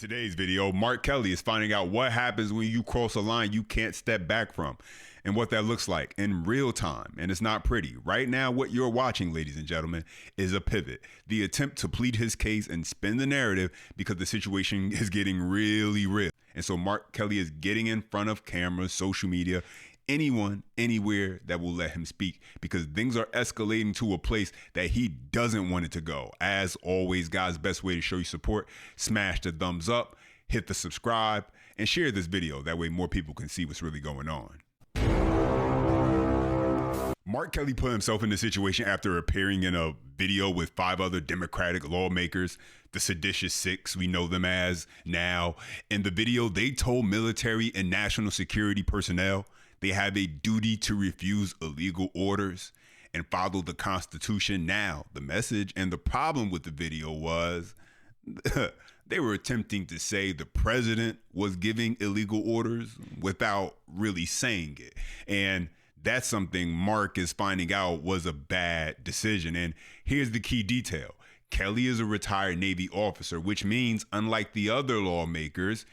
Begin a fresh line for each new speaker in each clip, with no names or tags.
In today's video, Mark Kelly is finding out what happens when you cross a line you can't step back from and what that looks like in real time. And it's not pretty. Right now, what you're watching, ladies and gentlemen, is a pivot. The attempt to plead his case and spin the narrative because the situation is getting really real. And so Mark Kelly is getting in front of cameras, social media, anyone, anywhere that will let him speak, because things are escalating to a place that he doesn't want it to go. As always, guys, best way to show you support, smash the thumbs up, hit the subscribe, and share this video. That way more people can see what's really going on. Mark Kelly put himself in this situation after appearing in a video with 5 other Democratic lawmakers, the Seditious Six, we know them as now. In the video, they told military and national security personnel they have a duty to refuse illegal orders and follow the Constitution. Now, the message and the problem with the video was they were attempting to say the president was giving illegal orders without really saying it. And that's something Mark is finding out was a bad decision. And here's the key detail. Kelly is a retired Navy officer, which means, unlike the other lawmakers,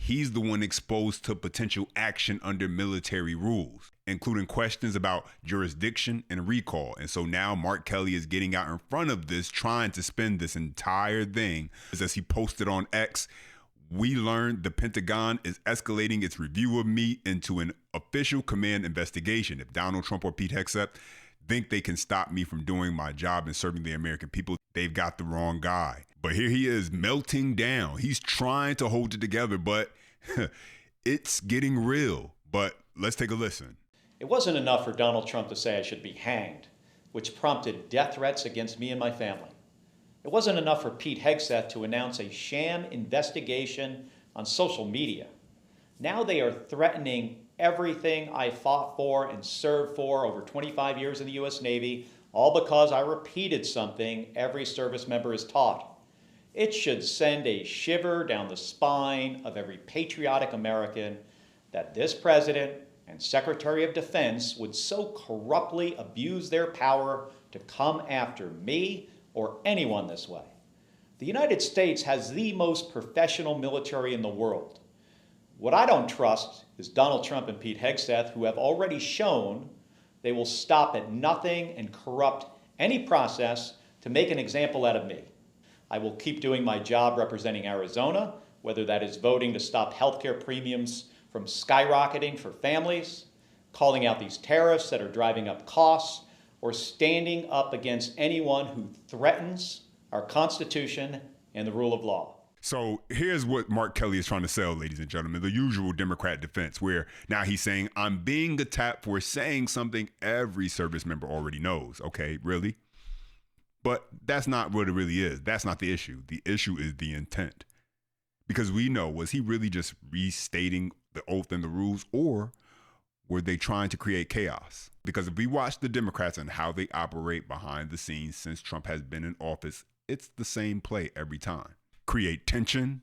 he's the one exposed to potential action under military rules, including questions about jurisdiction and recall. And so now Mark Kelly is getting out in front of this, trying to spin this entire thing. As he posted on X, we learned the Pentagon is escalating its review of me into an official command investigation. If Donald Trump or Pete Hegseth think they can stop me from doing my job and serving the American people, they've got the wrong guy. But here he is melting down. He's trying to hold it together, but it's getting real. But let's take a listen.
It wasn't enough for Donald Trump to say I should be hanged, which prompted death threats against me and my family. It wasn't enough for Pete Hegseth to announce a sham investigation on social media. Now they are threatening everything I fought for and served for over 25 years in the U.S. Navy, all because I repeated something every service member is taught. It should send a shiver down the spine of every patriotic American that this president and Secretary of Defense would so corruptly abuse their power to come after me or anyone this way. The United States has the most professional military in the world. What I don't trust is Donald Trump and Pete Hegseth, who have already shown they will stop at nothing and corrupt any process to make an example out of me. I will keep doing my job representing Arizona, whether that is voting to stop healthcare premiums from skyrocketing for families, calling out these tariffs that are driving up costs, or standing up against anyone who threatens our Constitution and the rule of law.
So here's what Mark Kelly is trying to sell, ladies and gentlemen, the usual Democrat defense, where now he's saying, I'm being attacked for saying something every service member already knows. Okay, really? But that's not what it really is. That's not the issue. The issue is the intent. Because we know, was he really just restating the oath and the rules, or were they trying to create chaos? Because if we watch the Democrats and how they operate behind the scenes since Trump has been in office, it's the same play every time. Create tension,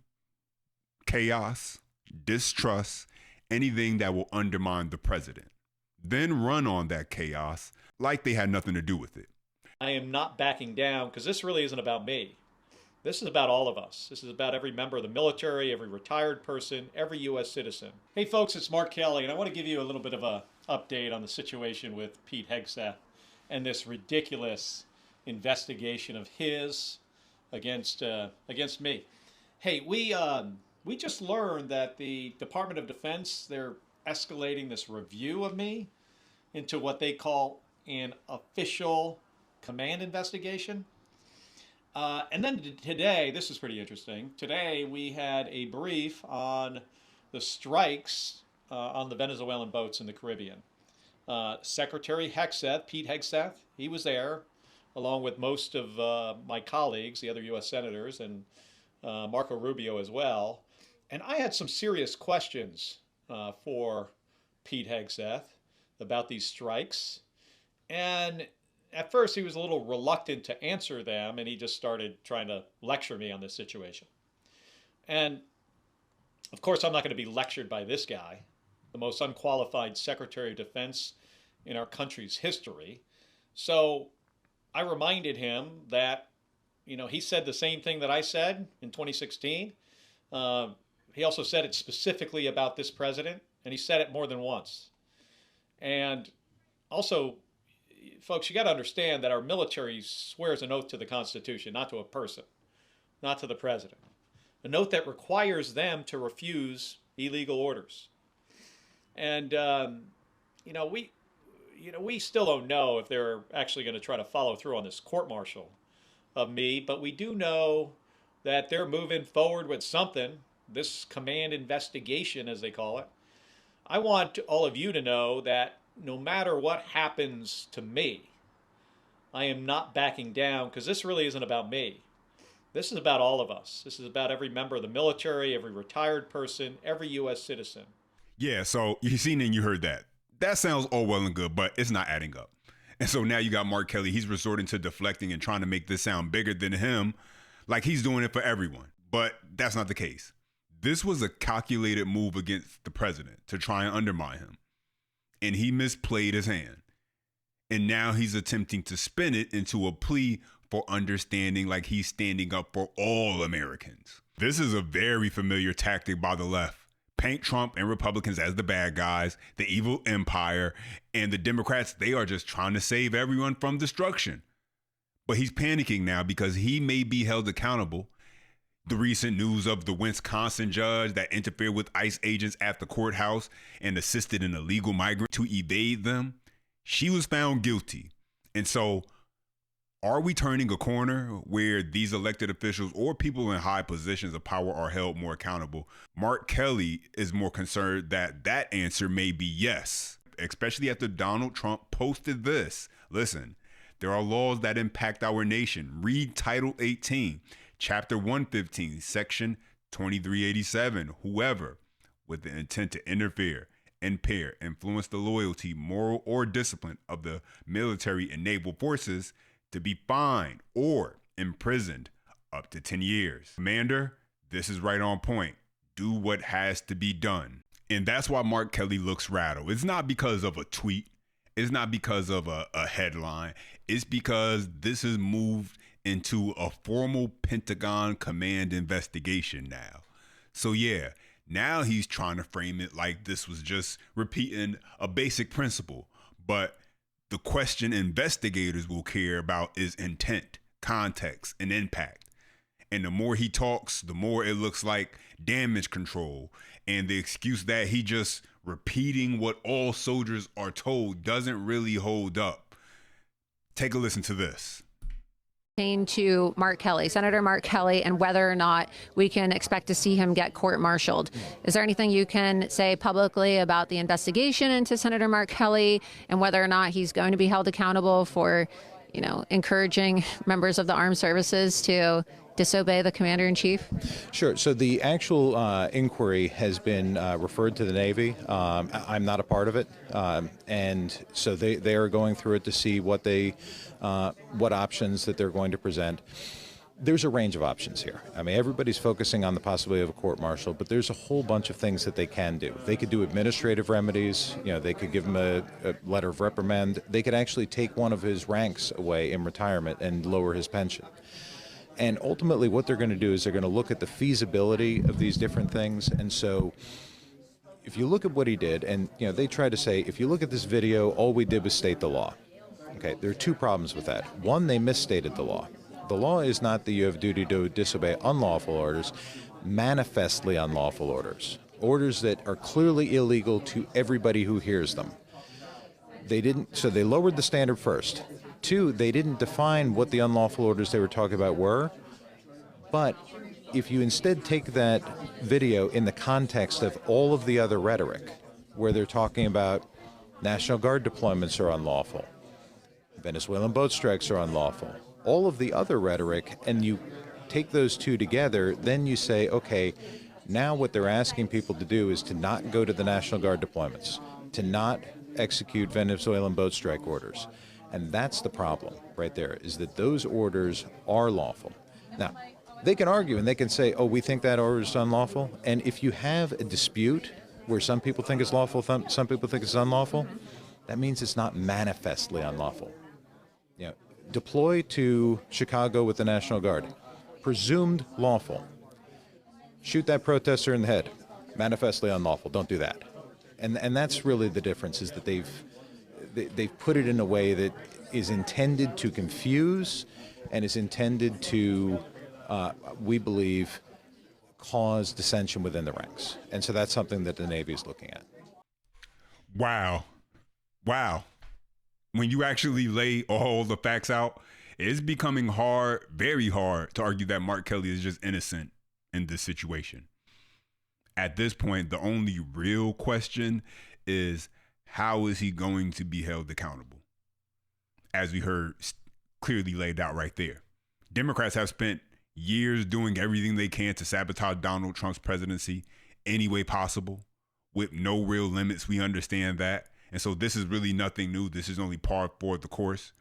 chaos, distrust, anything that will undermine the president. Then run on that chaos like they had nothing to do with it.
I am not backing down because this really isn't about me. This is about all of us. This is about every member of the military, every retired person, every U.S. citizen. Hey folks, it's Mark Kelly, and I want to give you a little bit of an update on the situation with Pete Hegseth and this ridiculous investigation of his against me. Hey, we just learned that the Department of Defense, they're escalating this review of me into what they call an official command investigation. And then today, this is pretty interesting. Today, we had a brief on the strikes on the Venezuelan boats in the Caribbean. Secretary Hegseth, Pete Hegseth, he was there, along with most of my colleagues, the other U.S. senators, and Marco Rubio as well. And I had some serious questions for Pete Hegseth about these strikes. And at first, he was a little reluctant to answer them, and he just started trying to lecture me on this situation. And, of course, I'm not going to be lectured by this guy, the most unqualified Secretary of Defense in our country's history. So I reminded him that, he said the same thing that I said in 2016, He also said it specifically about this president, and he said it more than once. And also, folks, you got to understand that our military swears an oath to the Constitution, not to a person, not to the president. An oath that requires them to refuse illegal orders. And we still don't know if they're actually going to try to follow through on this court-martial of me, but we do know that they're moving forward with something, this command investigation, as they call it. I want all of you to know that no matter what happens to me, I am not backing down, because this really isn't about me. This is about all of us. This is about every member of the military, every retired person, every U.S. citizen.
Yeah, so you seen and you heard that. That sounds all well and good, but it's not adding up. And so now you got Mark Kelly. He's resorting to deflecting and trying to make this sound bigger than him, like he's doing it for everyone. But that's not the case. This was a calculated move against the president to try and undermine him. And he misplayed his hand. And now he's attempting to spin it into a plea for understanding, like he's standing up for all Americans. This is a very familiar tactic by the left. Paint Trump and Republicans as the bad guys, the evil empire, and the Democrats, they are just trying to save everyone from destruction. But he's panicking now because he may be held accountable. The recent news of the Wisconsin judge that interfered with ICE agents at the courthouse and assisted an illegal migrant to evade them, she was found guilty. And so, are we turning a corner where these elected officials or people in high positions of power are held more accountable? Mark Kelly is more concerned that that answer may be yes, especially after Donald Trump posted this. Listen, there are laws that impact our nation. Read Title 18, Chapter 115, Section 2387. Whoever, with the intent to interfere, impair, influence the loyalty, moral, or discipline of the military and naval forces to be fined or imprisoned up to 10 years. Commander, this is right on point. Do what has to be done. And that's why Mark Kelly looks rattled. It's not because of a tweet. It's not because of a headline. It's because this has moved into a formal Pentagon command investigation now. So yeah, now he's trying to frame it like this was just repeating a basic principle. But the question investigators will care about is intent, context, and impact. And the more he talks, the more it looks like damage control. And the excuse that he just repeating what all soldiers are told doesn't really hold up. Take a listen to this.
To Mark Kelly, Senator Mark Kelly, and whether or not we can expect to see him get court-martialed. Is there anything you can say publicly about the investigation into Senator Mark Kelly and whether or not he's going to be held accountable for, encouraging members of the armed services to disobey the commander-in-chief?
Sure. So the actual inquiry has been referred to the Navy. I'm not a part of it. And so they are going through it to see what options that they're going to present. There's a range of options here. I mean, everybody's focusing on the possibility of a court-martial, but there's a whole bunch of things that they can do. They could do administrative remedies. They could give him a letter of reprimand. They could actually take one of his ranks away in retirement and lower his pension. And ultimately what they're going to do is they're going to look at the feasibility of these different things. And so if you look at what he did, and they try to say, if you look at this video, all we did was state the law. Okay, there are two problems with that. One, they misstated the law. The law is not that you have duty to disobey unlawful orders, manifestly unlawful orders. Orders that are clearly illegal to everybody who hears them. So they lowered the standard first. Two, they didn't define what the unlawful orders they were talking about were. But if you instead take that video in the context of all of the other rhetoric, where they're talking about National Guard deployments are unlawful, Venezuelan boat strikes are unlawful, all of the other rhetoric, and you take those two together, then you say, okay, now what they're asking people to do is to not go to the National Guard deployments, to not execute Venezuelan boat strike orders. And that's the problem right there, is that those orders are lawful. Now, they can argue and they can say, oh, we think that order is unlawful. And if you have a dispute where some people think it's lawful, some people think it's unlawful, that means it's not manifestly unlawful. Deploy to Chicago with the National Guard, presumed lawful. shoot that protester in the head. Manifestly unlawful. Don't do that. And that's really the difference, is that they've put it in a way that is intended to confuse and is intended to, we believe, cause dissension within the ranks. And so that's something that the Navy is looking at.
Wow. When you actually lay all the facts out, it's becoming hard, very hard, to argue that Mark Kelly is just innocent in this situation. At this point, the only real question is, how is he going to be held accountable? As we heard clearly laid out right there. Democrats have spent years doing everything they can to sabotage Donald Trump's presidency any way possible, with no real limits. We understand that. And so this is really nothing new. This is only par for the course.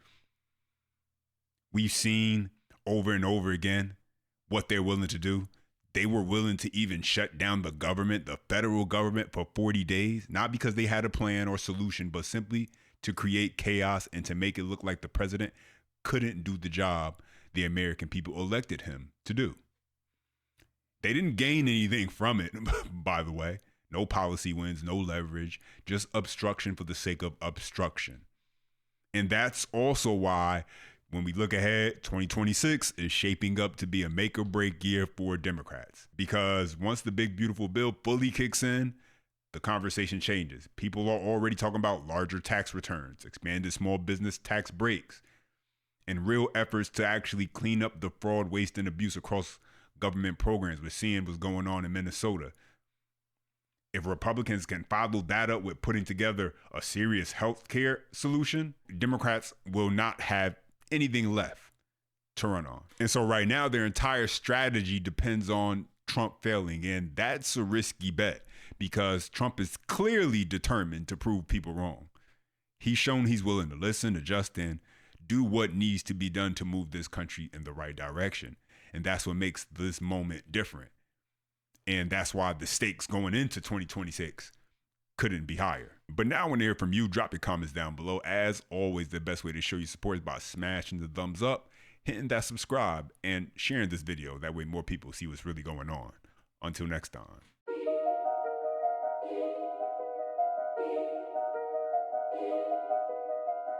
We've seen over and over again what they're willing to do. They were willing to even shut down the government, the federal government, for 40 days, not because they had a plan or solution, but simply to create chaos and to make it look like the president couldn't do the job the American people elected him to do. They didn't gain anything from it, by the way. No policy wins, no leverage, just obstruction for the sake of obstruction. And that's also why, when we look ahead, 2026 is shaping up to be a make or break year for Democrats. Because once the big, beautiful bill fully kicks in, the conversation changes. People are already talking about larger tax returns, expanded small business tax breaks, and real efforts to actually clean up the fraud, waste, and abuse across government programs. We're seeing what's going on in Minnesota. If Republicans can follow that up with putting together a serious health care solution, Democrats will not have anything left to run on. And so right now, their entire strategy depends on Trump failing. And that's a risky bet, because Trump is clearly determined to prove people wrong. He's shown he's willing to listen, adjust, and do what needs to be done to move this country in the right direction. And that's what makes this moment different. And that's why the stakes going into 2026 couldn't be higher. But now I want to hear from you. Drop your comments down below. As always, the best way to show your support is by smashing the thumbs up, hitting that subscribe, and sharing this video. That way more people see what's really going on. Until next time.